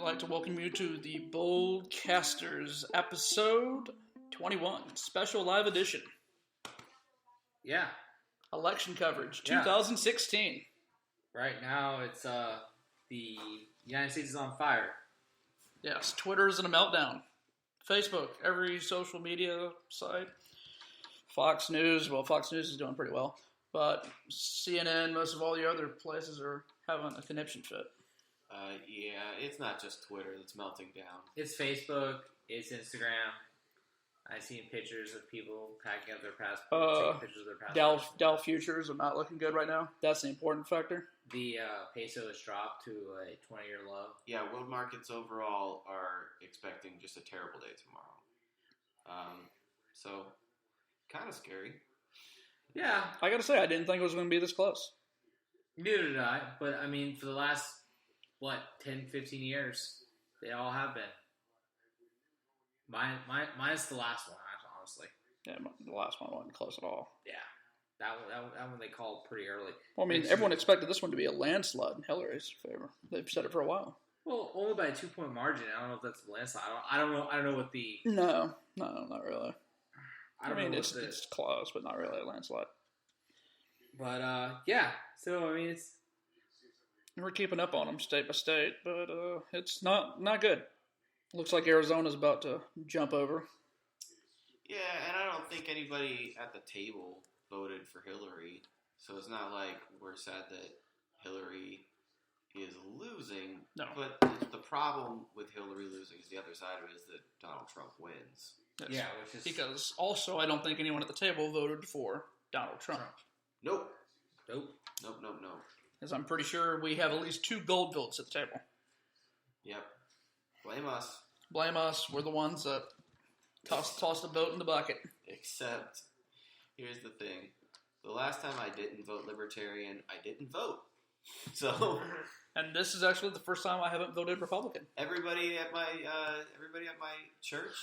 We'd like to welcome you to the Boldcasters episode 21, special live edition. Yeah. Election coverage, 2016. Right now, it's the United States is on fire. Yes, Twitter's in a meltdown. Facebook, every social media site. Fox News is doing pretty well. But CNN, most of all the other places are having a conniption fit. Yeah, it's not just Twitter that's melting down. It's Facebook. It's Instagram. I've seen pictures of people packing up their passports, taking pictures of their passports. Dow futures are not looking good right now. That's the important factor. The peso has dropped to a 20-year low. Yeah, world markets overall are expecting just a terrible day tomorrow. So, kind of scary. Yeah. I gotta say, I didn't think it was going to be this close. Neither did I. But, I mean, for the last, 10, 15 years, they all have been. Mine's the last one, honestly. Yeah, the last one wasn't close at all. Yeah. That one they called pretty early. Well, I mean, everyone expected this one to be a landslide in Hillary's favor. They've said it for a while. Well, only by a 2-point margin. I don't know if that's a landslide. I don't know what the... No, not really. I mean, it's close, but not really a landslide. But, yeah. So, I mean, it's... We're keeping up on them state by state, but it's not good. Looks like Arizona's about to jump over. Yeah, and I don't think anybody at the table voted for Hillary, so it's not like we're sad that Hillary is losing. No. But the problem with Hillary losing is the other side of it is that Donald Trump wins. Yes. Yeah, which is... Because also I don't think anyone at the table voted for Donald Trump. Nope. Nope. Because I'm pretty sure we have at least 2 gold votes at the table. Yep. Blame us. Blame us. We're the ones that tossed a vote in the bucket. Except, here's the thing. The last time I didn't vote Libertarian, I didn't vote. So, and this is actually the first time I haven't voted Republican. Everybody at my church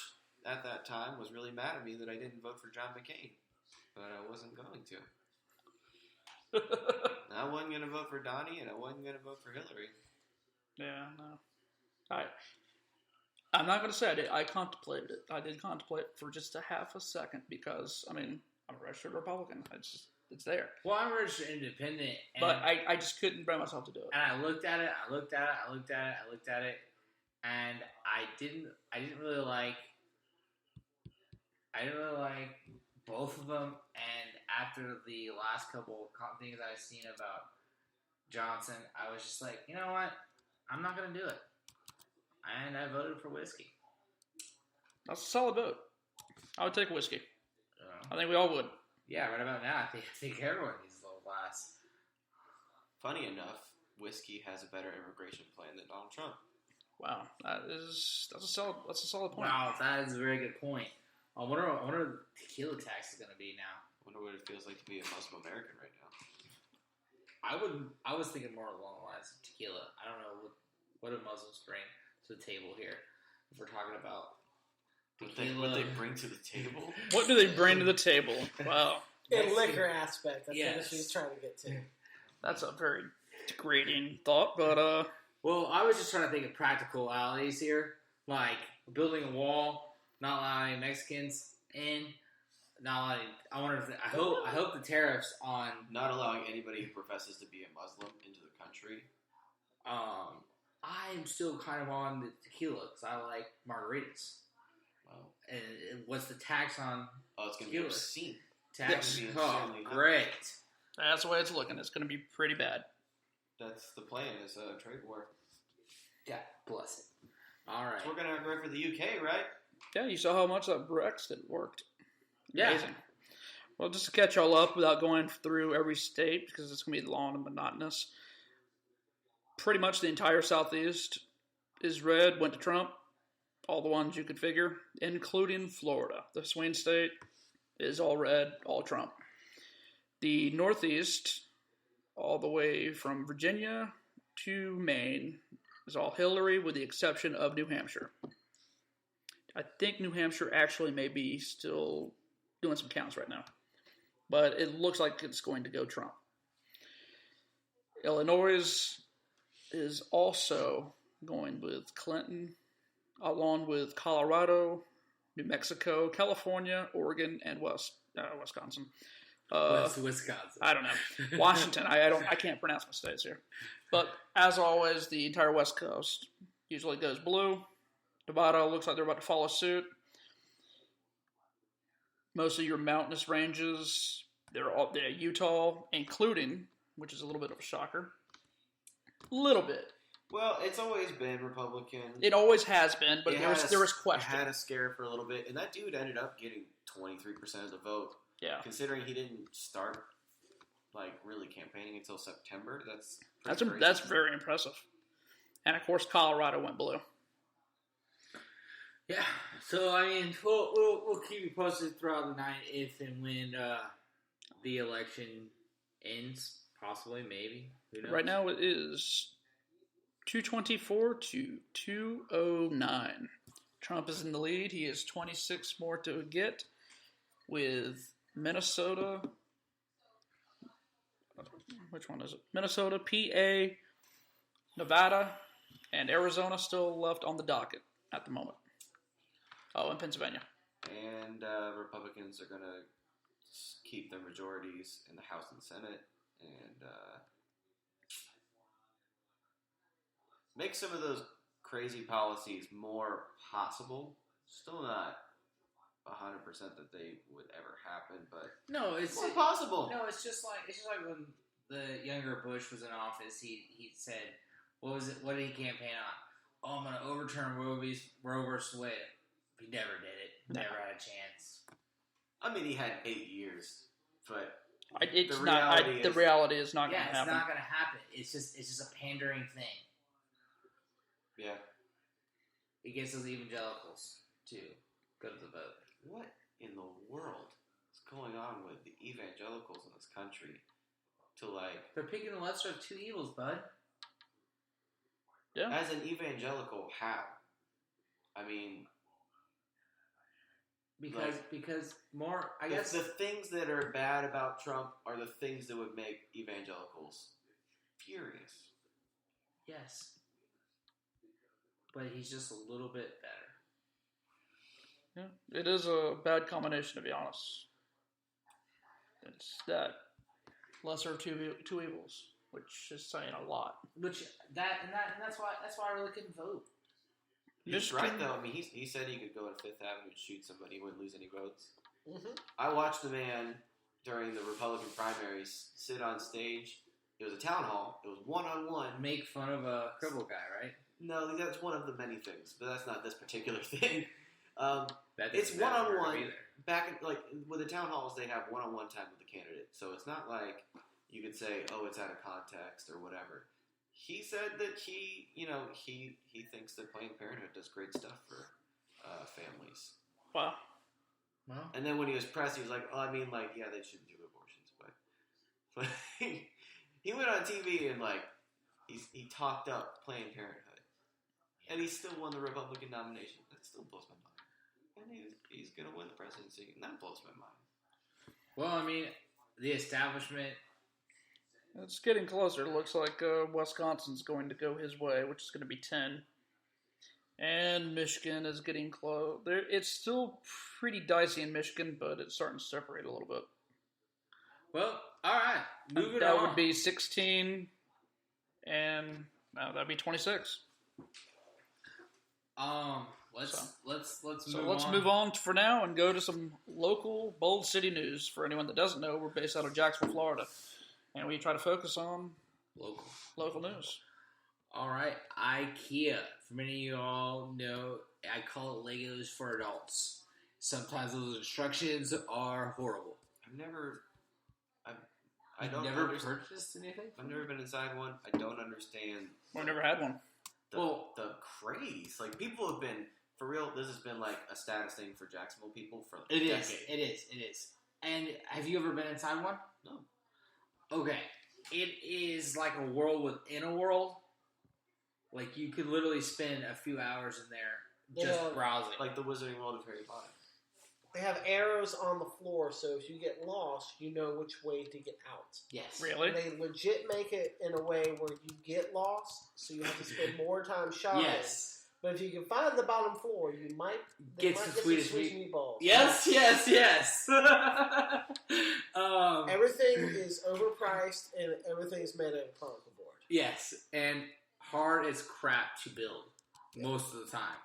at that time was really mad at me that I didn't vote for John McCain, but I wasn't going to. I wasn't going to vote for Donnie, and I wasn't going to vote for Hillary. Yeah, no. I'm not going to say I contemplated it. I did contemplate for just a half a second because, I mean, I'm a registered Republican. It's there. Well, I'm registered independent. But I just couldn't bring myself to do it. And I looked at it, and I didn't really like both of them. And after the last couple of things I've seen about Johnson, I was just like, you know what? I'm not going to do it. And I voted for whiskey. That's a solid vote. I would take whiskey. I think we all would. Yeah, right about now, I think everyone needs a little glass. Funny enough, whiskey has a better immigration plan than Donald Trump. Wow, that's a solid point. Wow, that is a very good point. I wonder what the tequila tax is going to be now. I wonder what it feels like to be a Muslim American right now. I was thinking more along the lines of tequila. I don't know what do Muslims bring to the table here. If we're talking about tequila, what they bring to the table. What do they bring to the table? Wow. In liquor aspect, that's yes. what she's trying to get to. That's a very degrading thought, but well, I was just trying to think of practicalities here, like building a wall, not allowing Mexicans in, not allowing. I hope the tariffs on not allowing anybody who professes to be a Muslim into the country. I'm still kind of on the tequila because I like margaritas. Wow. And what's the tax on? Oh, it's going to be obscene. Tax. Yes. Oh, great. That's the way it's looking. It's going to be pretty bad. That's the plan. Is a trade war. Yeah, bless it. All right. So we're going to go for the UK, right? Yeah, you saw how much that Brexit worked. Amazing. Yeah. Well, just to catch y'all up without going through every state because it's going to be long and monotonous. Pretty much the entire Southeast is red, went to Trump. All the ones you could figure, including Florida. The swing state is all red, all Trump. The Northeast, all the way from Virginia to Maine, is all Hillary with the exception of New Hampshire. I think New Hampshire actually may be still doing some counts right now. But it looks like it's going to go Trump. Illinois is also going with Clinton, along with Colorado, New Mexico, California, Oregon, and Wisconsin. Wisconsin. I don't know. Washington. I can't pronounce my states here. But as always, the entire West Coast usually goes blue. Nevada looks like they're about to follow suit. Most of your mountainous ranges, they're Utah, including, which is a little bit of a shocker. Little bit. Well, it's always been Republican. It always has been, but there was question. It had a scare for a little bit, and that dude ended up getting 23% of the vote. Yeah. Considering he didn't start really campaigning until September, that's very impressive. And of course, Colorado went blue. Yeah. So I mean, we'll keep you posted throughout the night if and when the election ends. Possibly, maybe. Who knows? Right now, it is 224 to 209. Trump is in the lead. He has 26 more to get, with Minnesota. Which one is it? Minnesota, PA, Nevada, and Arizona still left on the docket at the moment. Oh, and Pennsylvania. And Republicans are going to keep their majorities in the House and Senate and make some of those crazy policies more possible. Still not 100% that they would ever happen, but no, it's more possible. No, it's just like when the younger Bush was in office. He said, what did he campaign on? Oh, I'm going to overturn Roe versus Wade. He never did it. Never had a chance. I mean, he had 8 years, but the reality is not going to happen. Yeah, it's not going to happen. It's just a pandering thing. Yeah. It gets those evangelicals to go to the vote. What in the world is going on with the evangelicals in this country? They're picking the lesser of two evils, bud. Yeah. As an evangelical, how? I mean, because more, I guess the things that are bad about Trump are the things that would make evangelicals furious. Yes. But he's just a little bit better. Yeah, it is a bad combination, to be honest. It's that lesser of two evils, which is saying a lot. That's why I really couldn't vote. He's right, though. I mean, he said he could go to Fifth Avenue and shoot somebody. He wouldn't lose any votes. Mm-hmm. I watched the man during the Republican primaries sit on stage. It was a town hall. It was one-on-one. Make fun of a crippled guy, right? No, that's one of the many things, but that's not this particular thing. It's doesn't matter one-on-one. either. Back with the town halls, they have one-on-one time with the candidate, so it's not like you could say, "Oh, it's out of context" or whatever. He said that he thinks that Planned Parenthood does great stuff for families. Wow. Well, And then when he was pressed, he was like, "Oh, I mean, yeah, they shouldn't do abortions, but he went on TV and he talked up Planned Parenthood, and he still won the Republican nomination. That still blows my mind. And he's gonna win the presidency, and that blows my mind. well, I mean, the establishment. It's getting closer. It looks like Wisconsin's going to go his way, which is going to be 10. And Michigan is getting close. It's still pretty dicey in Michigan, but it's starting to separate a little bit. Well, all right, moving on. That would be 16, and that'd be 26. Let's move on for now and go to some local Bold City news. For anyone that doesn't know, we're based out of Jacksonville, Florida, and we try to focus on local news. All right, IKEA. For many of you all know, I call it Legos for adults. Sometimes those instructions are horrible. I don't never purchased anything? I've never been inside one. I don't understand. I've never had one. The craze. People have been, for real, this has been a status thing for Jacksonville people for decades. It is. And have you ever been inside one? No. Okay. It is like a world within a world. You could literally spend a few hours in there just browsing. Like the Wizarding World of Harry Potter. They have arrows on the floor, so if you get lost, you know which way to get out. Yes. Really? And they legit make it in a way where you get lost, so you have to spend more time shopping. Yes. But if you can find the bottom floor, you might Get some Swedish meatballs. Yes. Everything is overpriced, and everything is made out of particle board. Yes, and hard as crap to build most of the time.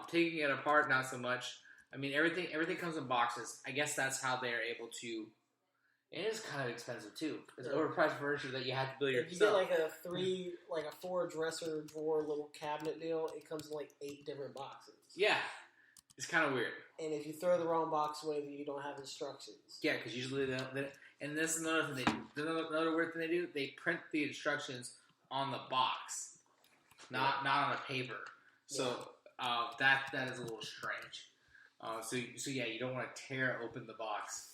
Taking it apart, not so much. I mean, everything comes in boxes. I guess that's how they're able to. It is kind of expensive too. It's overpriced furniture that you have to build If you yourself. get a 4 dresser drawer little cabinet deal, it comes in 8 different boxes. Yeah, it's kind of weird. And if you throw the wrong box away, then you don't have instructions. Yeah, because usually they don't. And this is another thing they do. Another weird thing they do. They print the instructions on the box, not on a paper. So that is a little strange. So yeah, you don't want to tear open the box.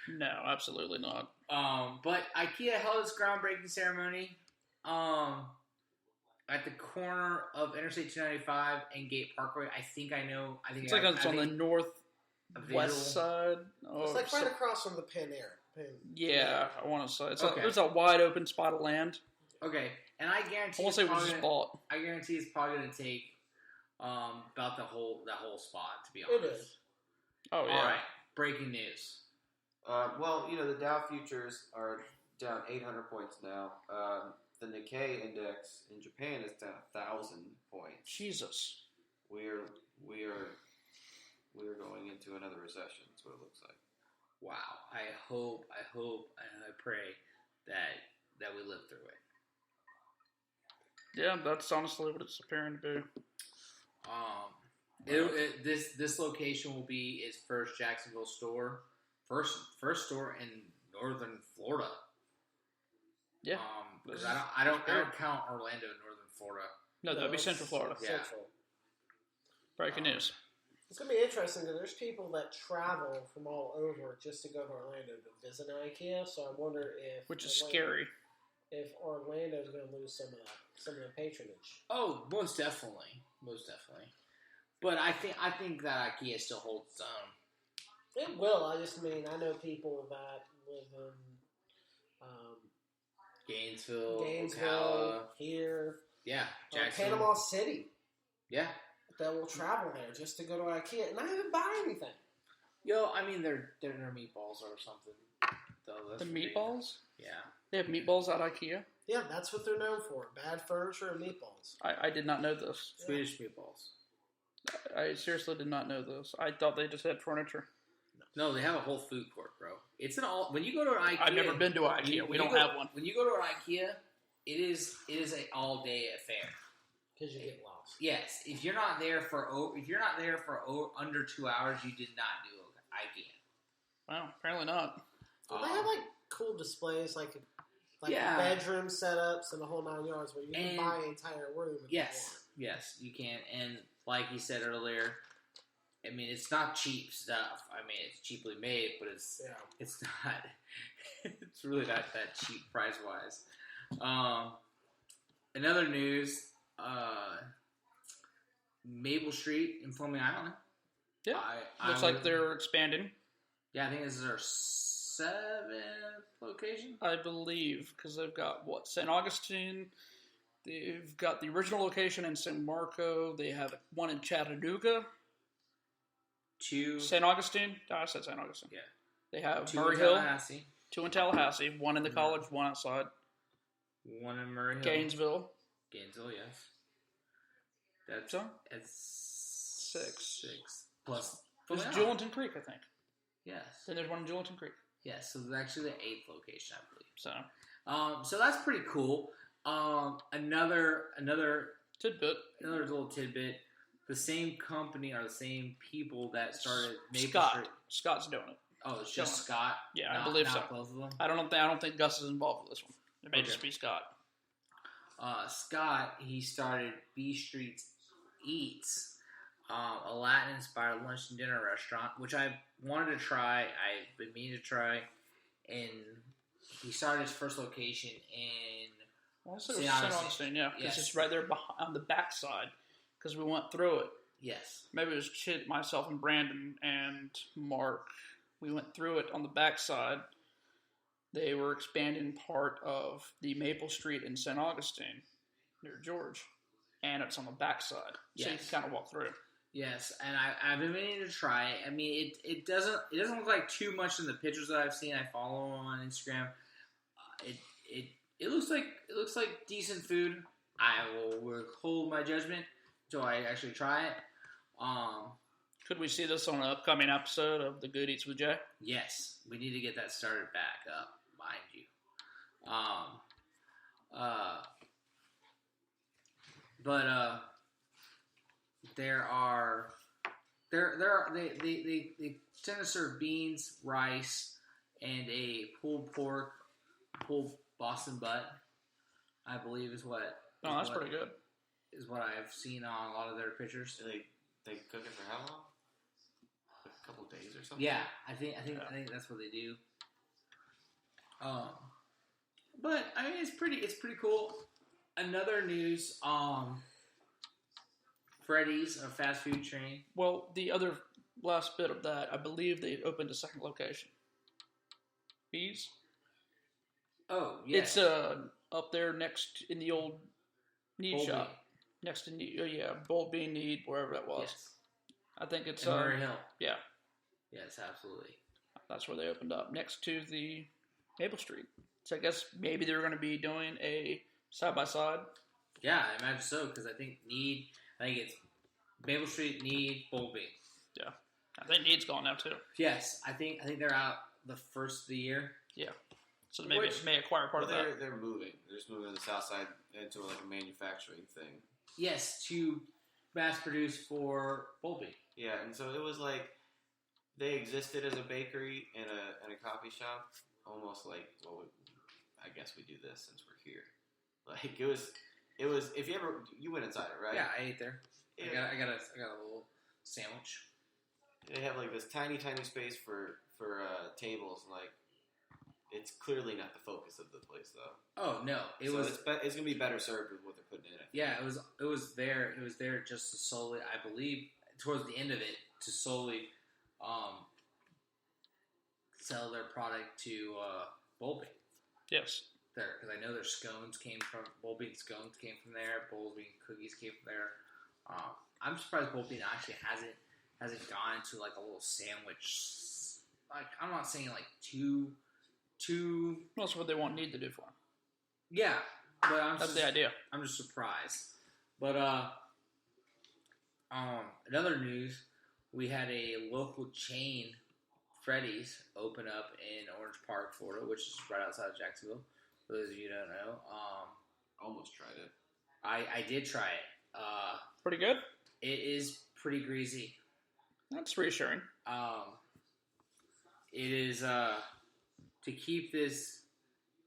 No, absolutely not. But IKEA held its groundbreaking ceremony at the corner of Interstate 295 and Gate Parkway. I think It's like it's on the northwest side. It's right across from the Panera. Yeah, I want to say Okay. There's a wide open spot of land. Okay, and I guarantee. I want to say it was just bought. I guarantee it's probably going to take about that whole spot, to be honest. It is. Oh yeah. All right, breaking news. Well, the Dow futures are down 800 points now. The Nikkei index in Japan is down 1,000 points. Jesus. We are going into another recession. That's what it looks like. Wow. I hope, and I pray that we live through it. Yeah, that's honestly what it's appearing to be. This location will be its first Jacksonville store, first store in northern Florida. Yeah, because I don't count Orlando in northern Florida. No, that'd be Central Florida. Yeah. Central. Breaking news. It's going to be interesting because there's people that travel from all over just to go to Orlando to visit IKEA. So I wonder if Which is scary. If Orlando's going to lose some of the patronage. Oh, most definitely. But I think that IKEA still holds its own. It will. I know people that live in Gainesville, Ocala, here, Jacksonville, Panama City. Yeah. That will travel there just to go to IKEA and not even buy anything. Yo, I mean, they're meatballs or something. The meatballs? Yeah. They have meatballs at IKEA? Yeah, that's what they're known for. Bad furniture and meatballs. I did not know this. Swedish meatballs. I seriously did not know this. I thought they just had furniture. No, they have a whole food court, bro. It's an all. When you go to an IKEA, I've never been to IKEA. We don't have one. When you go to an IKEA, it is an all day affair. Because you get lost. Yes, if you're not there for under 2 hours, you did not do IKEA. Well, apparently not. Well, they have cool displays, like bedroom setups and the whole 9 yards, where you can buy an entire room. Yes, you can. And like you said earlier, I mean, it's not cheap stuff. I mean, it's cheaply made, but it's not. It's really not that cheap price wise. Another news. Maple Street in Fleming Island. Yeah, looks like they're expanding. Yeah, I think this is our 7th location. I believe, because they've got, St. Augustine. They've got the original location in San Marco. They have one in Chattanooga. 2. St. Augustine? I said St. Augustine. Yeah. They have 2 Murray in Hill. Tallahassee. 2 in Tallahassee. 1 in the college, 1 outside. 1 in Murray Hill. Gainesville, yes. That's 6. Plus. There's Julington Creek, I think. Yes. Then there's one in Julington Creek. Yes, so it's actually the 8th location, I believe. So that's pretty cool. Another tidbit. Another little tidbit. The same company or the same people that started Maple Scott. Street. Scott's doing it. Oh, it's just Scott? Yeah, I believe so. Both of them? I don't think Gus is involved with this one. It may just be Scott. Scott, he started B Street Eats, a Latin-inspired lunch and dinner restaurant, which I wanted to try. I've been meaning to try. And he started his first location in St. Augustine, yeah. Because it's right there on the back side. Because we went through it. Yes. Maybe it was shit, myself and Brandon and Mark. We went through it on the backside. They were expanding part of the Maple Street in St. Augustine near George, and it's on the backside, so you Yes. can kind of walk through. Yes, and I've been meaning to try it. I mean, it doesn't look like too much in the pictures that I've seen. I follow them on Instagram. It looks like decent food. I will withhold my judgment until I actually try it. Could we see this on an upcoming episode of The Good Eats with Jay? Yes, we need to get that started back up, mind you. They tend to serve beans, rice, and a pulled pork, pulled Boston butt, I believe is what. Oh, that's pretty good. Is what I've seen on a lot of their pictures. Do they cook it for how long? Like a couple days or something? Yeah, I think that's what they do. But I mean, it's pretty cool. Another news, Freddy's, a fast food chain. Well, the other last bit of that, I believe they opened a second location. Bees? Oh, yeah. It's up there next in the old Need Bold shop. Bean. Next to Need, Bold Bean Need, wherever that was. Yes. I think it's In Murray Hill. Yeah, Yes, absolutely. that's where they opened up, next to the Maple Street. So I guess maybe they were going to be doing a side-by-side. Yeah, I imagine so, because I think it's Maple Street, Need, Bold Bean. Yeah. I think Need's gone now, too. Yes, I think they're out the first of the year. Yeah. So maybe it may acquire part of that. They're moving. They're just moving to the south side into like a manufacturing thing. Yes, to mass produce for Bold Bean. Yeah, and so it was like they existed as a bakery and a coffee shop, almost like, well, I guess we do this since we're here. Like it was. If you went inside it, right? Yeah, I ate there. Yeah. I got a little sandwich. They have like this tiny space for tables. Like it's clearly not the focus of the place, though. Oh no, it's gonna be better served with what they're putting in it. Yeah, it was there just to solely, I believe, towards the end of it, to solely sell their product to Bold Bean. Yes. There, because I know their scones came from Bold Bean. Scones came from there. Bold Bean cookies came from there. I'm surprised Bold Bean actually hasn't gone into like a little sandwich. Like I'm not saying like too. That's what they won't need to do for them. Yeah, but That's the idea. I'm just surprised. But another news, we had a local chain, Freddy's, open up in Orange Park, Florida, which is right outside of Jacksonville. For those of you who don't know, Almost tried it. I did try it. Pretty good. It is pretty greasy. That's reassuring. It is to keep this.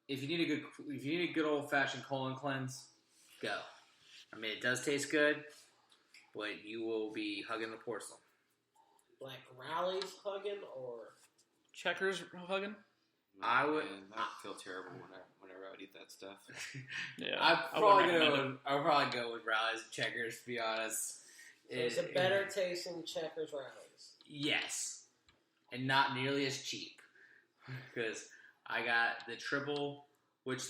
If you need a good old fashioned colon cleanse, go. I mean, it does taste good, but you will be hugging the porcelain. Like Rally's hugging or Checkers hugging? I would. Man, I feel terrible whenever I would eat that stuff. Yeah. I'd probably go with Rally's and Checkers, to be honest. it's a better tasting Checkers Rally's. Yes, and not nearly as cheap because I got the triple, which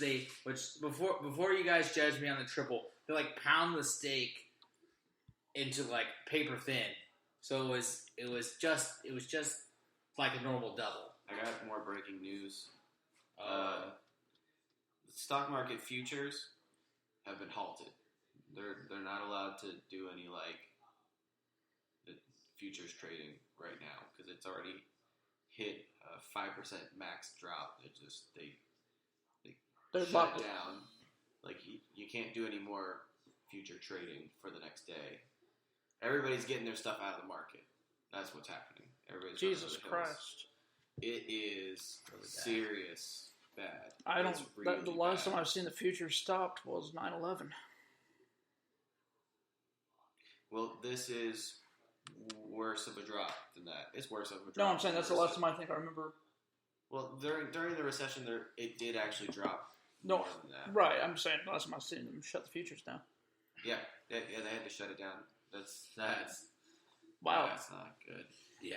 before you guys judge me on the triple, they like pound the steak into like paper thin, so it was just like a normal double. I got more breaking news. The stock market futures have been halted. They're not allowed to do any like the futures trading right now because it's already hit a 5% max drop. They They're shut locked it down. Like you can't do any more future trading for the next day. Everybody's getting their stuff out of the market. That's what's happening. Everybody's running Jesus for the hills. Christ. It is Really bad. serious bad. I don't. It's really The last bad. time I've seen the future stopped was 9/11. Well, this is worse of a drop than that. It's worse of a drop. No, I'm saying that's the than last time I think I remember. Well, during the recession, it did actually drop. No, more than that. right. I'm saying the last time I've seen them shut the futures down. Yeah, they had to shut it down. That's Wow. That's not good. Yeah.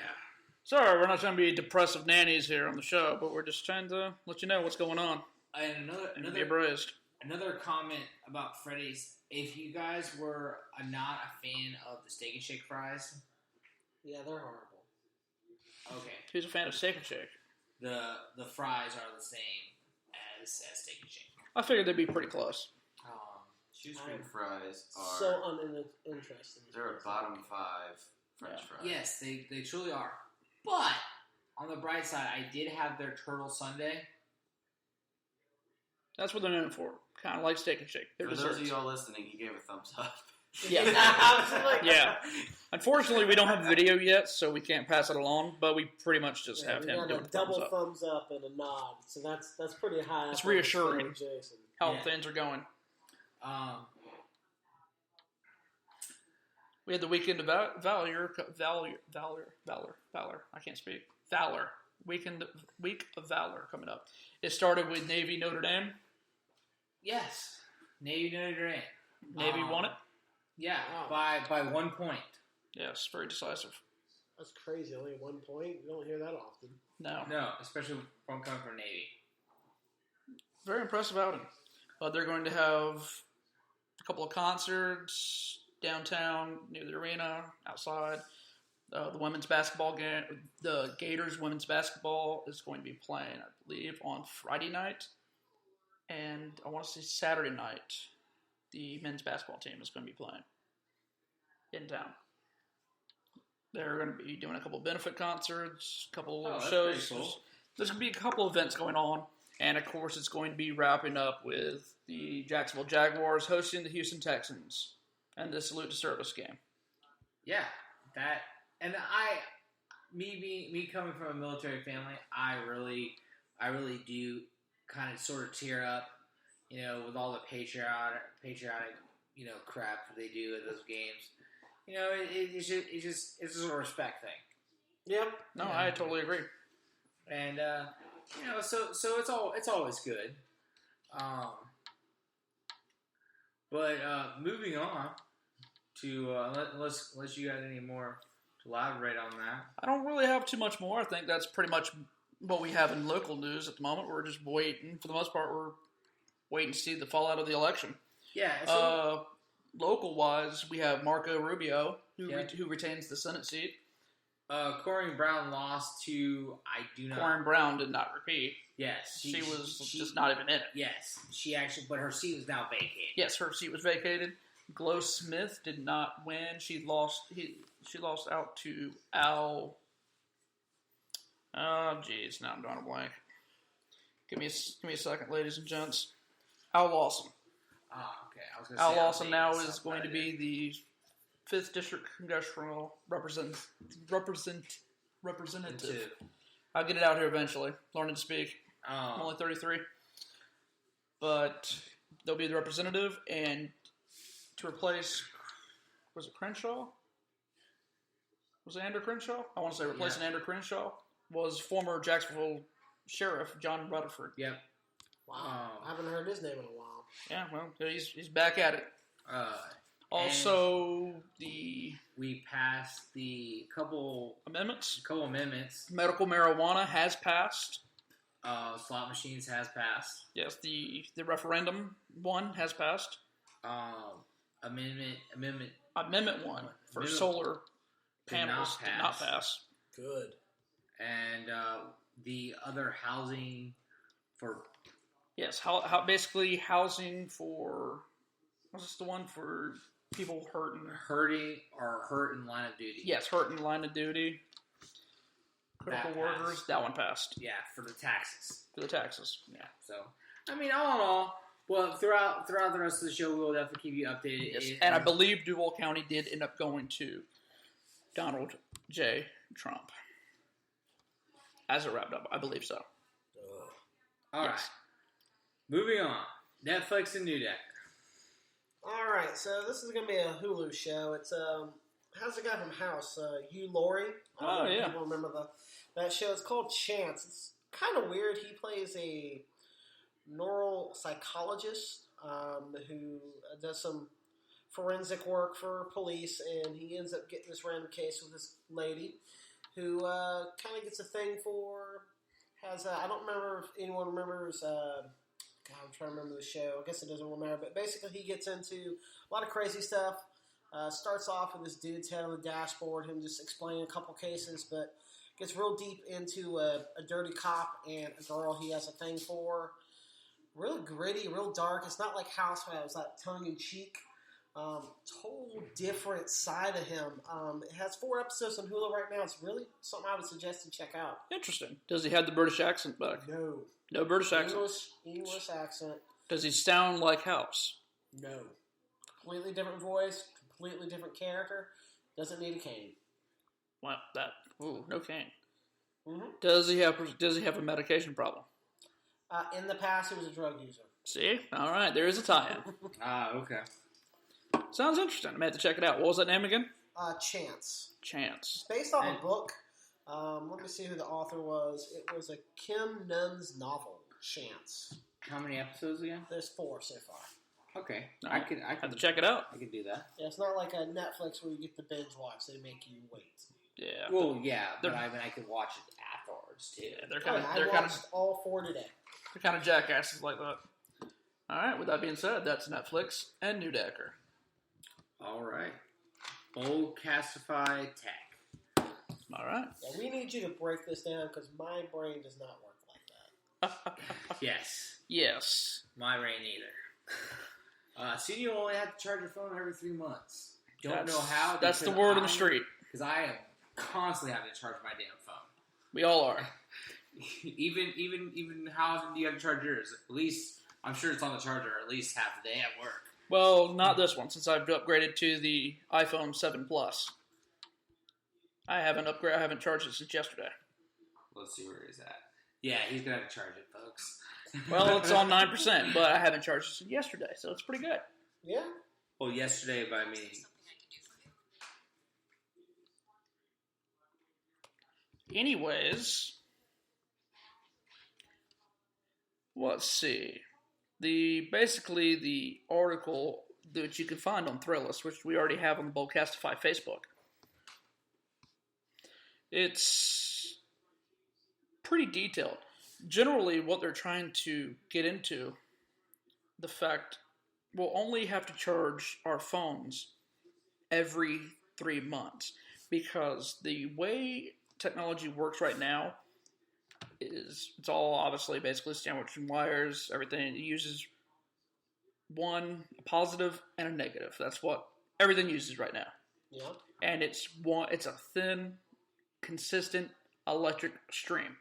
Sorry, we're not trying to be depressive nannies here on the show, but we're just trying to let you know what's going on. And And be abreast. another comment about Freddy's. If you guys were not a fan of the Steak and Shake fries, Yeah, they're horrible. okay, Who's a fan of Steak and Shake? the fries are the same as Steak and Shake. I figured they'd be pretty close. Shoestring fries are. So uninteresting. They're a bottom 5 French fries. Yes, they truly are. But on the bright side, I did have their turtle sundae. That's what they're known for. Kind of like Steak and Shake. They're For desserts. those of y'all listening, he gave a thumbs up. Yeah. Yeah. Unfortunately, we don't have video yet, so we can't pass it along. But we pretty much just have we him got doing a double thumbs up. thumbs up and a nod. So that's pretty high. It's up on reassuring. Jason. How Yeah. things are going. We had the weekend of Valor. I can't speak. Valor. Week of Valor coming up. It started with Navy Notre Dame. Yes, Navy Notre Dame. Navy won it. Yeah, Wow. by 1 point. Yes, very decisive. That's crazy. Only 1 point. You don't hear that often. No. No, especially from coming from Navy. Very impressive outing. They're going to have a couple of concerts downtown near the arena, outside. The women's basketball game, the Gators women's basketball is going to be playing, I believe, on Friday night. And I want to say Saturday night, the men's basketball team is going to be playing in town. They're going to be doing a couple of benefit concerts, a couple of that's shows. pretty cool. There's going to be a couple of events going on. And, of course, it's going to be wrapping up with the Jacksonville Jaguars hosting the Houston Texans and the Salute to Service game. Yeah, that and me coming from a military family, I really do kind of sort of tear up, with all the patriotic, crap that they do at those games. It's just a sort of respect thing. Yep. No, I totally agree. And so it's always good. But moving on to unless you got any more to elaborate on that. I don't really have too much more. I think that's pretty much what we have in local news at the moment. We're just waiting. For the most part, we're waiting to see the fallout of the election. Yeah. So, local-wise, we have Marco Rubio, who retains the Senate seat. Corrine Brown lost to Corrine Brown did not repeat. Yes, She was just not even in it. Yes, but her seat was now vacated. Yes, her seat was vacated. Glow Smith did not win. She lost out to Al. Oh, jeez, now I'm drawing a blank. Give me a second, ladies and gents. Al Lawson. Oh, okay. I was gonna Al say Lawson now is going to be the 5th District Congressional Representative. I'll get it out here eventually. Learning to speak. I'm only 33. But they'll be the representative, and to replace, was it Crenshaw? Was it Andrew Crenshaw? I want to say replacing Andrew Crenshaw was former Jacksonville Sheriff John Rutherford. Yep. Wow. I haven't heard his name in a while. Yeah, well, he's back at it. Also, we passed the couple amendments. Medical marijuana has passed. Slot machines has passed. Yes, the referendum one has passed. Amendment 1 for solar panels did not pass. Good. And the other housing for how basically housing for was this the one for people hurt in line of duty? Yes, hurt in line of duty. Critical workers, that one passed. Yeah, for the taxes. Yeah. So, I mean, all in all, well, throughout the rest of the show, we will definitely keep you updated. Yes, and I believe Duval County did end up going to Donald J. Trump. As it wrapped up, I believe so. All right. Moving on. Netflix and Neduecker. All right, so this is going to be a Hulu show. It's how's the guy from House? Hugh Laurie. I don't know if people remember that show. It's called Chance. It's kind of weird. He plays a neural psychologist who does some forensic work for police, and he ends up getting this random case with this lady who kind of gets a thing for, I don't remember if anyone remembers, God, I'm trying to remember the show. I guess it doesn't really matter, but basically he gets into a lot of crazy stuff. Starts off with this dude's head on the dashboard, him just explaining a couple cases, but gets real deep into a dirty cop and a girl he has a thing for. Real gritty, real dark. It's not like Housewives, that tongue-in-cheek. Total different side of him. It has 4 episodes on Hulu right now. It's really something I would suggest to check out. Interesting. Does he have the British accent back? No. No British accent? English accent. Does he sound like House? No. Completely different voice, completely different character. Doesn't need a cane. Well, no cane. Mm-hmm. Does he have a medication problem? In the past, he was a drug user. See? All right, there is a tie-in. Okay. Sounds interesting. I may have to check it out. What was that name again? Chance. Chance. It's based off a book. Let me see who the author was. It was a Kim Nunn's novel, Chance. How many episodes again? There's 4 so far. Okay. No, I can have to check it out. I can do that. Yeah, it's not like a Netflix where you get the binge watch. They make you wait. Yeah. Well, yeah, but I mean, I can watch it afterwards too. Yeah, they're kind of. I watched all 4 today. They're kind of jackasses like that. All right. With that being said, that's Netflix and Neduecker. All right. Boldcastify Tech. All right. Yeah, we need you to break this down because my brain does not work like that. Yes. Yes. My brain either. So you only have to charge your phone every 3 months. Don't know how. That's the word on the street. Because I am constantly having to charge my damn phone. We all are. even how often do you have to charge yours? At least I'm sure it's on the charger at least half the day at work. Well, not this one since I've upgraded to the iPhone 7 Plus. I haven't charged it since yesterday. Let's see where he's at. Yeah, he's gonna have to charge it, folks. Well, it's on 9%, but I haven't charged it since yesterday, so it's pretty good. Yeah. Well, yesterday, but I mean. Anyways, let's see. Basically the article that you can find on Thrillist, which we already have on the Boldcastify Facebook. It's pretty detailed. Generally, what they're trying to get into, the fact we'll only have to charge our phones every 3 months because the way technology works right now is it's all obviously basically sandwiched in wires. Everything it uses a positive and a negative. That's what everything uses right now. Yeah. And it's a thin, consistent electric stream.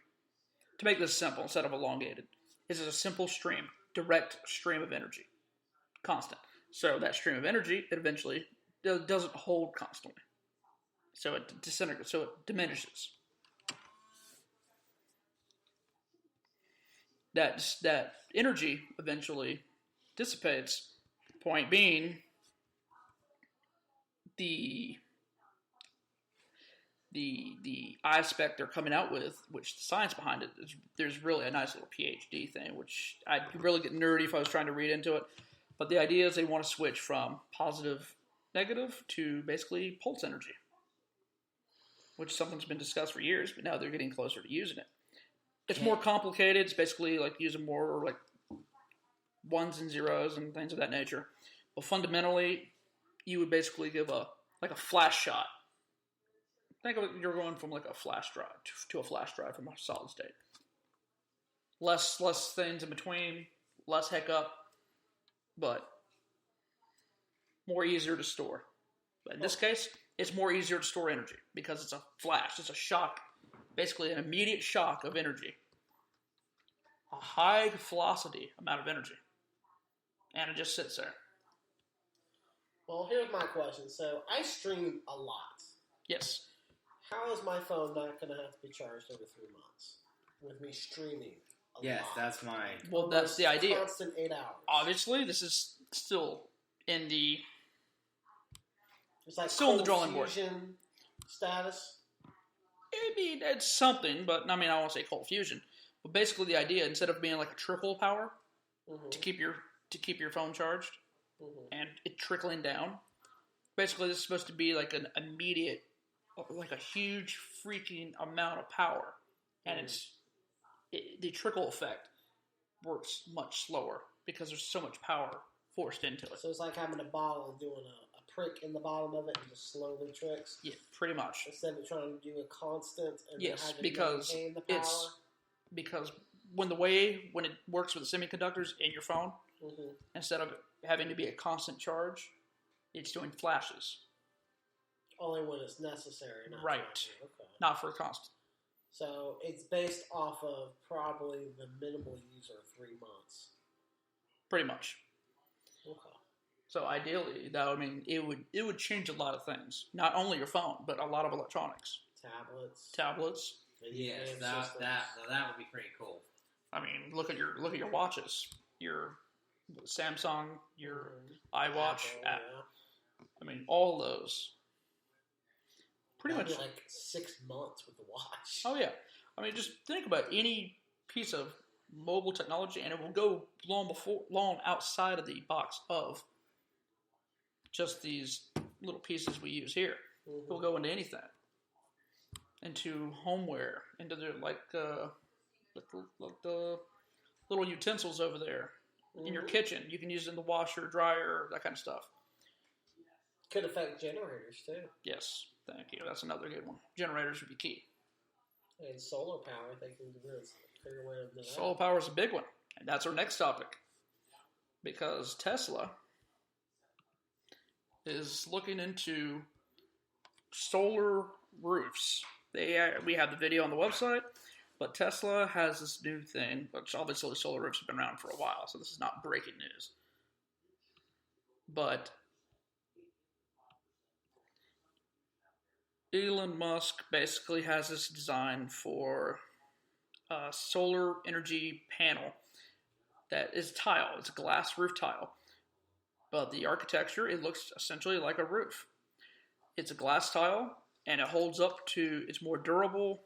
To make this simple instead of elongated, it's a simple stream, direct stream of energy, constant. So that stream of energy, it eventually doesn't hold constantly. So it disintegrates, so it diminishes. That energy eventually dissipates. Point being, the aspect they're coming out with, which the science behind it is, there's really a nice little PhD thing, which I'd really get nerdy if I was trying to read into it. But the idea is they want to switch from positive, negative to basically pulse energy, which is something that's been discussed for years, but now they're getting closer to using it. It's more complicated. It's basically like using more like ones and zeros and things of that nature. But fundamentally, you would basically give a flash shot. Think of it, you're going from like a flash drive to a flash drive from a solid state. Less things in between, less hiccup, but more easier to store. But in this case, it's more easier to store energy because it's a flash. It's a shock, basically an immediate shock of energy. A high velocity amount of energy. And it just sits there. Well, here's my question. So, I stream a lot. Yes. How is my phone not going to have to be charged every 3 months with me streaming a lot? Yes, that's my... Well, that's the idea. Constant 8 hours. Obviously, this is still in the... It's like still in the drawing board. Fusion status. I mean, it's something, but I won't say cold fusion. But basically, the idea, instead of being like a trickle power to keep your phone charged, and it trickling down. Basically, this is supposed to be like an immediate, like a huge freaking amount of power, and the trickle effect works much slower because there's so much power forced into it. So it's like having a bottle and doing a prick in the bottom of it and just slowly tricks. Yeah, pretty much. Instead of trying to do a constant and yes, having because to maintain the power. Because when it works with the semiconductors in your phone, instead of having to be a constant charge, it's doing flashes. Only when it's necessary. Not right. Okay. Not for a constant. So it's based off of probably the minimal user of 3 months. Pretty much. Okay. So ideally, that would mean it would change a lot of things. Not only your phone, but a lot of electronics. Tablets. Yes, that would be pretty cool. I mean, look at your watches. Your Samsung, your iWatch. Apple. I mean, all those. Pretty That'd much be like 6 months with the watch. Oh yeah. I mean, just think about any piece of mobile technology, and it will go long outside of the box of just these little pieces we use here. It will go into anything, into homeware, into the the little utensils over there in your kitchen. You can use it in the washer, dryer, that kind of stuff. Could affect generators too. Yes, thank you. That's another good one. Generators would be key. And solar power, they can figure a way to do that. Solar power is a big one. And that's our next topic. Because Tesla is looking into solar roofs. We have the video on the website, but Tesla has this new thing, which obviously solar roofs have been around for a while, so this is not breaking news. But Elon Musk basically has this design for a solar energy panel that is tile. It's a glass roof tile. But the architecture, it looks essentially like a roof. It's a glass tile, and it holds up to, it's more durable,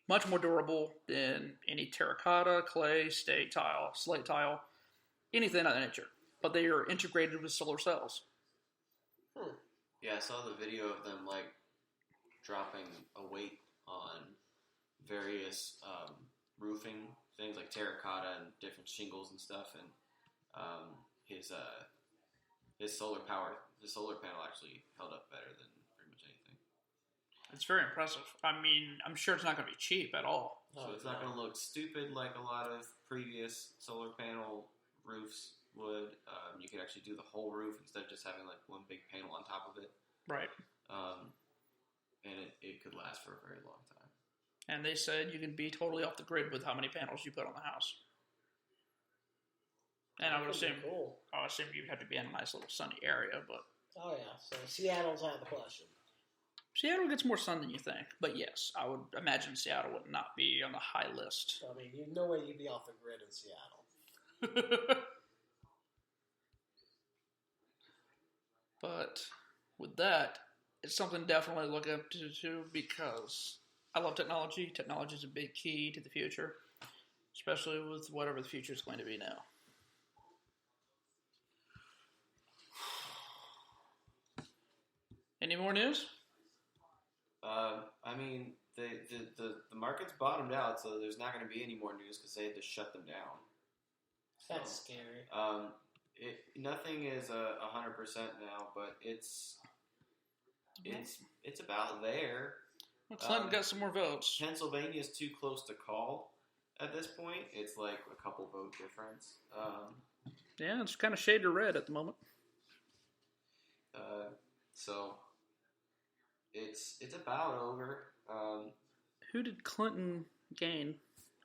much more durable than any terracotta, clay, slate tile, anything of that nature. But they are integrated with solar cells. Yeah, I saw the video of them, dropping a weight on various roofing things like terracotta and different shingles and stuff, and his solar panel actually held up better than pretty much anything. It's very impressive. I mean, I'm sure it's not going to be cheap at all. So it's not going to look stupid like a lot of previous solar panel roofs would. You could actually do the whole roof instead of just having one big panel on top of it. Right. And it could last for a very long time. And they said you can be totally off the grid with how many panels you put on the house. And I would assume you'd have to be in a nice little sunny area, but... Oh yeah, so Seattle's out of the question. Seattle gets more sun than you think, but yes, I would imagine Seattle would not be on the high list. I mean, there's no way you'd be off the grid in Seattle. But with that, it's something definitely to look up to because I love technology. Technology is a big key to the future, especially with whatever the future is going to be now. Any more news? I mean, the market's bottomed out, so there's not going to be any more news because they had to shut them down. That's scary. Nothing is 100% now, but it's about there. Well, Clinton got some more votes. Pennsylvania's too close to call at this point. It's like a couple vote difference. Yeah, it's kind of shaded red at the moment. So it's about over. Who did Clinton gain?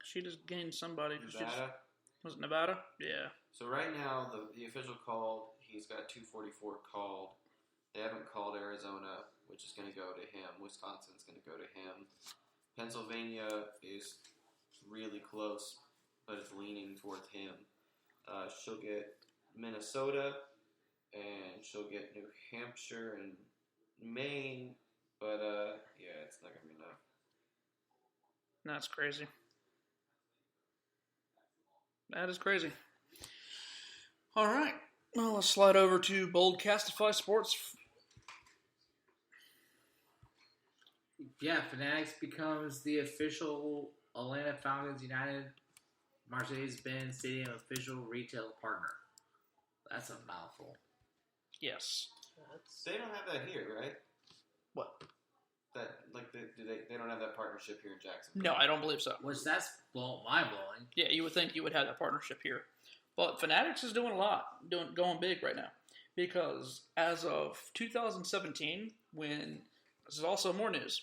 She just gained somebody. Nevada. Was it Nevada? Yeah. So right now, the official called, he's got 244 called. They haven't called Arizona, which is going to go to him. Wisconsin's going to go to him. Pennsylvania is really close, but it's leaning towards him. She'll get Minnesota, and she'll get New Hampshire and Maine, but yeah, it's not going to be enough. That's crazy. That is crazy. All right. Well, let's slide over to Boldcastify Sports. Yeah, Fanatics becomes the official Atlanta Falcons United Mercedes-Benz Stadium official retail partner. That's a mouthful. Yes. They don't have that here, right? What? That they don't have that partnership here in Jacksonville? No, I don't believe so. Which that's mind-blowing. Yeah, you would think you would have that partnership here. But Fanatics is doing a lot, going big right now. Because as of 2017, when, this is also more news,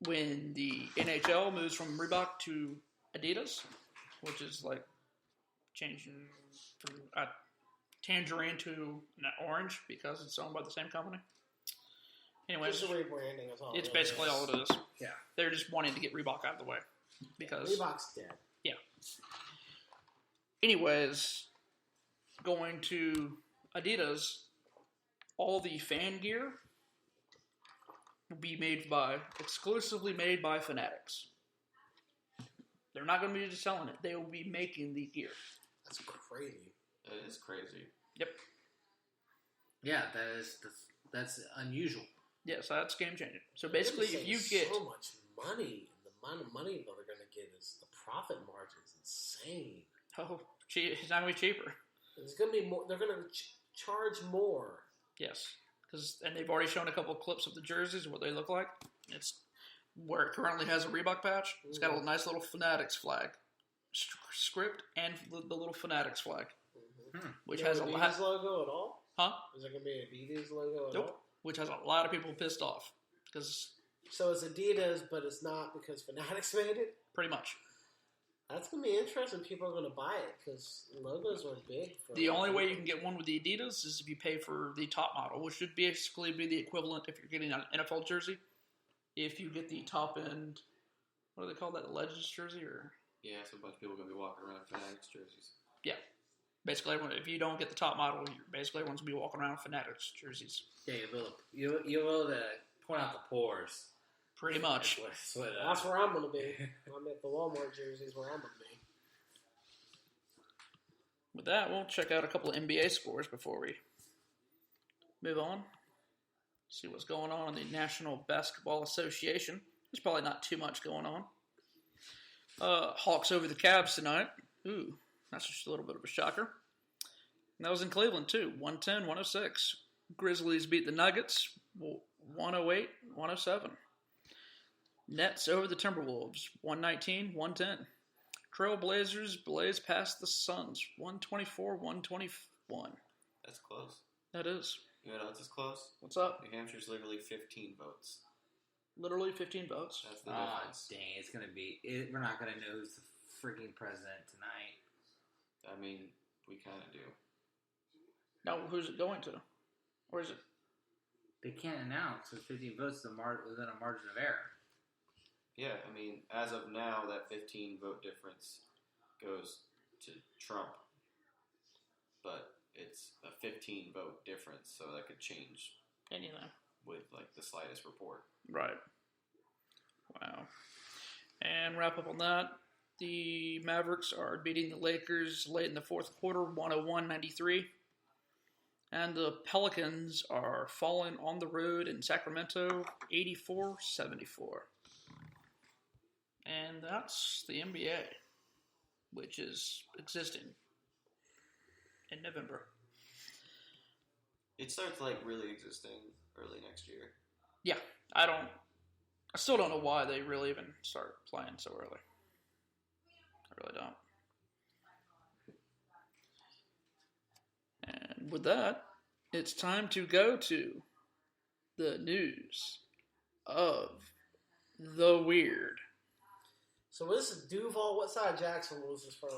when the NHL moves from Reebok to Adidas, which is like changing from a tangerine to an orange because it's owned by the same company. Anyways, Just a rebranding is all. it's it really basically is. all it is. Yeah. They're just wanting to get Reebok out of the way. Because Reebok's dead. yeah. Anyways, going to Adidas, all the fan gear will be exclusively made by Fanatics. They're not going to be just selling it. They will be making the gear. That's crazy. That is crazy. Yep. Yeah, that's unusual. Yeah, so that's game changing. So basically, if you get so much money, the amount of money that they're going to get is the profit margin is insane. it's not going to be cheaper. It's going to be more. They're going to charge more. Yes, and they've already shown a couple of clips of the jerseys, what they look like. It's where it currently has a Reebok patch. It's got a nice little Fanatics flag, script, and the little Fanatics flag, which has a Adidas logo at all. Huh? Is there going to be an Adidas logo at Nope. all? Which has a lot of people pissed off because So it's Adidas, but it's not because Fanatics made it. pretty much That's going to be interesting. People are going to buy it because logos are big. the only way you can get one with the Adidas is if you pay for the top model, which should basically be the equivalent if you're getting an NFL jersey. If you get the top end, what do they call that? The Legends jersey, or Yeah, so a bunch of people are going to be walking around in Fanatics jerseys. yeah. Basically, if you don't get the top model, everyone's going to be walking around with Fanatics jerseys. Yeah, you'll be able to point out the pores. Pretty much. That's where I'm going to be. I'm at the Walmart jerseys where I'm going to be. With that, we'll check out a couple of NBA scores before we move on. See what's going on in the National Basketball Association. There's probably not too much going on. Hawks over the Cavs tonight. Ooh, that's just a little bit of a shocker. And that was in Cleveland, too. 110-106. Grizzlies beat the Nuggets 108-107. Nets over the Timberwolves 119-110. Trailblazers blaze past the Suns 124-121. That's close. That is. You know, it's as close. What's up? New Hampshire's literally 15 votes. Literally 15 votes. That's the difference. Dang, it's going to be... we're not going to know who's the freaking president tonight. I mean, we kind of do. Now, who's it going to? Or is it? They can't announce with 15 votes within a margin of error. Yeah, I mean, as of now, that 15 vote difference goes to Trump. But it's a 15 vote difference, so that could change Anything. with, like, the slightest report. Right. Wow. And wrap up on that. The Mavericks are beating the Lakers late in the fourth quarter, 101-93. And the Pelicans are falling on the road in Sacramento, 84-74. And that's the NBA, which is existing in November. It starts, like, really existing early next year. Yeah, I still don't know why they really even start playing so early. I really don't. And with that, it's time to go to the news of the weird. So this is Duval. What side of Jacksonville is this from?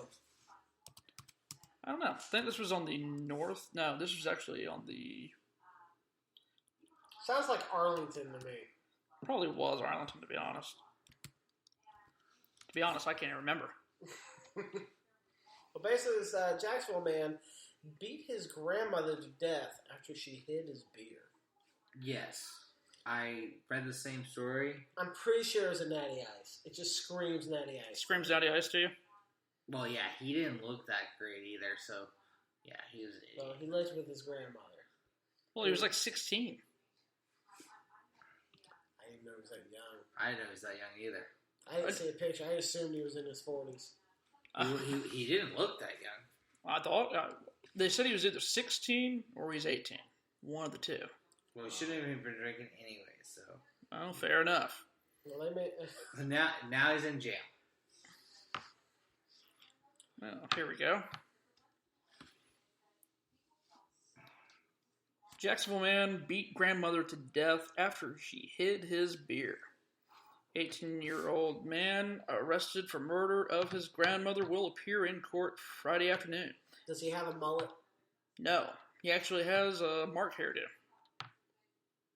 I don't know. I think this was on the north. No, this was actually on the... Sounds like Arlington to me. Probably was Arlington, to be honest. To be honest, I can't even remember. Well, basically, this Jacksonville man beat his grandmother to death after she hid his beer. Yes. I read the same story. I'm pretty sure it was a Natty Ice. It just screams Natty Ice. Screams Natty Ice to you? Well, yeah, he didn't look that great either, so Yeah, he was an idiot. Well, he lived with his grandmother. Well, he was like 16. I didn't know he was that young. I didn't know he was that young either. I didn't see a picture. I assumed he was in his 40s. He didn't look that young. I thought they said he was either 16 or he's 18. One of the two. Well, he shouldn't have even been drinking anyway, so. Oh, fair enough. Well, they may... Now he's in jail. Well, here we go. Jacksonville man beat grandmother to death after she hid his beer. 18-year-old man arrested for murder of his grandmother will appear in court Friday afternoon. Does he have a mullet? No, he actually has a marked hairdo.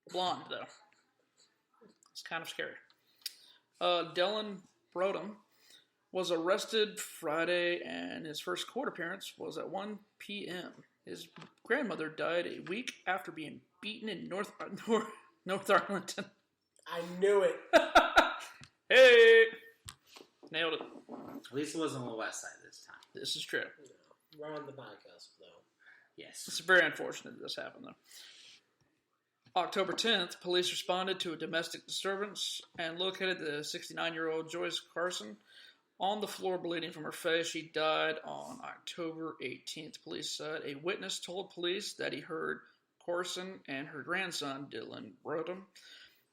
Blonde, though. It's kind of scary. Dylan Brodum was arrested Friday, and his first court appearance was at 1 p.m. His grandmother died a week after being beaten in North Arlington. I knew it. Hey! Nailed it. At least it wasn't on the west side this time. This is true. No, we're on the bypass, though. Yes. It's very unfortunate that this happened, though. October 10th, police responded to a domestic disturbance and located the 69-year-old Joyce Carson on the floor bleeding from her face. She died on October 18th. Police said a witness told police that he heard Carson and her grandson, Dylan Brodum,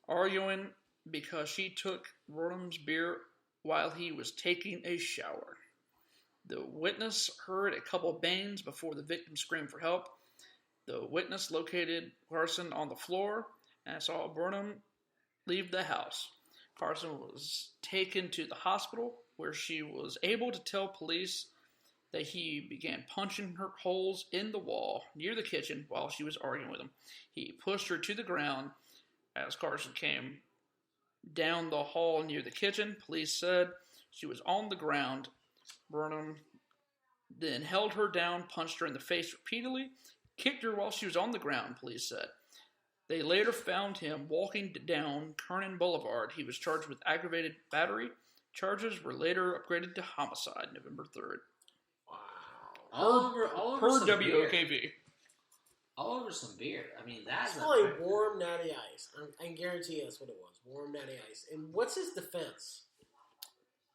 arguing because she took Brodum's beer while he was taking a shower. The witness heard a couple of bangs before the victim screamed for help. The witness located Carson on the floor and saw Brodum leave the house. Carson was taken to the hospital, where she was able to tell police that he began punching her holes in the wall near the kitchen while she was arguing with him. He pushed her to the ground as Carson came down the hall near the kitchen. Police said she was on the ground. Brodum then held her down, punched her in the face repeatedly, kicked her while she was on the ground, police said. They later found him walking down Kernan Boulevard. He was charged with aggravated battery. Charges were later upgraded to homicide November 3rd. Wow. All over per some WOKV. Beer. All over some beer. I mean, that's it's probably warm natty ice. I guarantee that's what it was. Warm natty ice. And what's his defense?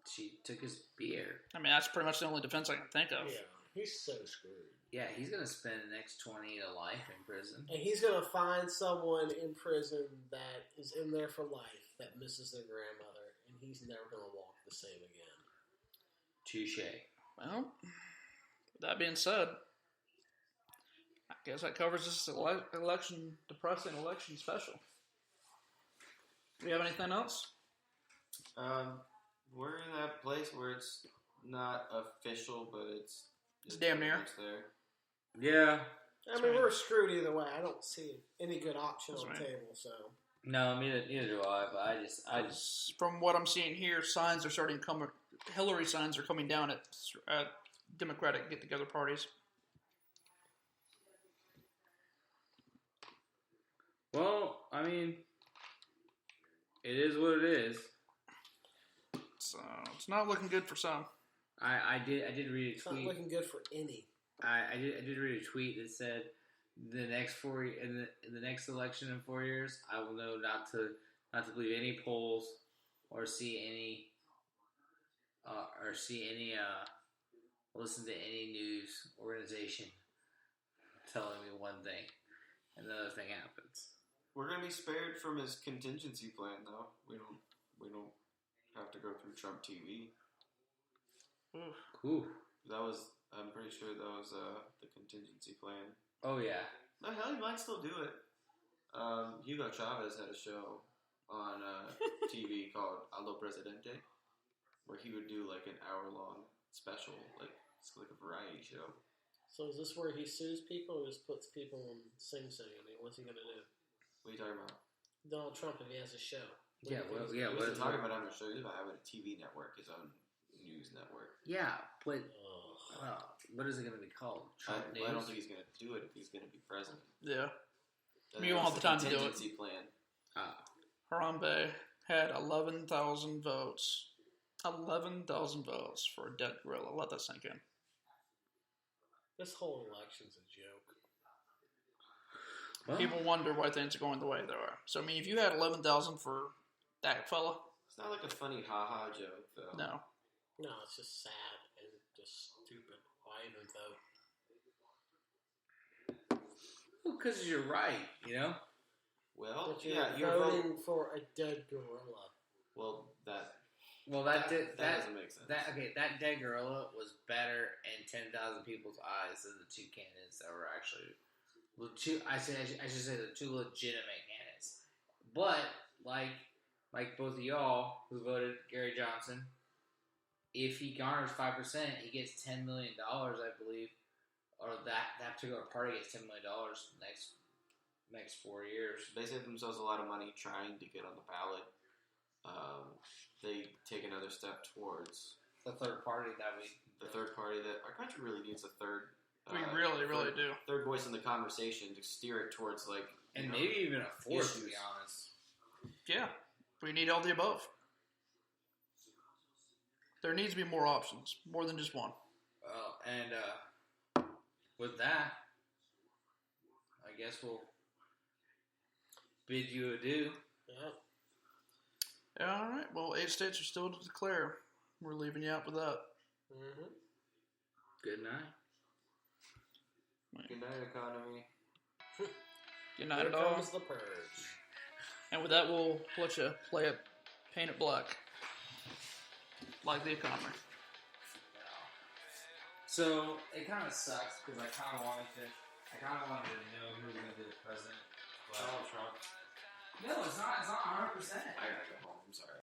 She took his beer. I mean, that's pretty much the only defense I can think of. Yeah, he's so screwed. Yeah, he's going to spend the next 20 to life in prison. And he's going to find someone in prison that is in there for life that misses their grandmother, and he's never going to walk the same again. Touche. Well, that being said, I guess that covers this depressing election special. Do we have anything else? We're in that place where it's not official, but it's damn near. It's there. Yeah. I mean, we're screwed either way. I don't see any good option That's on right. the table, so. No, neither do I, but I just From what I'm seeing here, signs are starting to come. Hillary signs are coming down at Democratic get-together parties. Well, I mean, it is what it is. So it's not looking good for some. I did read a It's not tweet. looking good for any. I did read a tweet that said the next election in 4 years, I will know not to believe any polls or see any listen to any news organization telling me one thing and the other thing happens. We're gonna be spared from his contingency plan, though. We don't have to go through Trump TV. Cool. I'm pretty sure that was the contingency plan. Oh yeah. No, hell, he might still do it. Hugo Chavez had a show on TV called Allo Presidente, where he would do like an hour-long special, like it's like a variety show. So is this where he sues people or just puts people on Sing Sing? I mean, what's he going to do? What are you talking about? Donald Trump, if he has a show. Yeah, well, yeah. He What wasn't talking about having a show. He was about having a TV network, his own news network. Yeah, but what is it going to be called? Trump News? I don't think he's going to do it if he's going to be president. Yeah. That You won't have the time to do it. Contingency plan. Harambe had 11,000 votes. 11,000 votes for a dead gorilla. Let that sink in. This whole election's a joke. Well, People wonder why things are going the way they are. So, I mean, if you had 11,000 for that fella, It's not like a funny ha-ha joke, though. no. No, it's just sad and just stupid. Why even vote? well, because you're right, you know? Well, But you're yeah, you're voting for a dead gorilla. Well, that That doesn't make sense. That dead gorilla was better in 10,000 people's eyes than the two candidates that were actually I should say the two legitimate candidates. But like both of y'all who voted Gary Johnson, if he garners 5%, he gets $10 million, I believe, or that particular party gets $10 million next 4 years. They save themselves a lot of money trying to get on the ballot. They take another step towards The third party that our country really needs a third. We really do. Third voice in the conversation to steer it towards maybe even a fourth, to be issues. honest. Yeah. We need all the above. There needs to be more options, more than just one. Well, and with that, I guess we'll bid you adieu. Yeah. All right. Well, 8 states are still to declare. We're leaving you out with that. Mm-hmm. Good night. Good night, economy. Good night, Here at all. comes the purge. And with that, we'll let you play it, paint it black, like the economy. So it kind of sucks because I kind of wanted to know who was going to be the president. But Donald Trump. no, it's not 100%. I gotta go home. I'm sorry.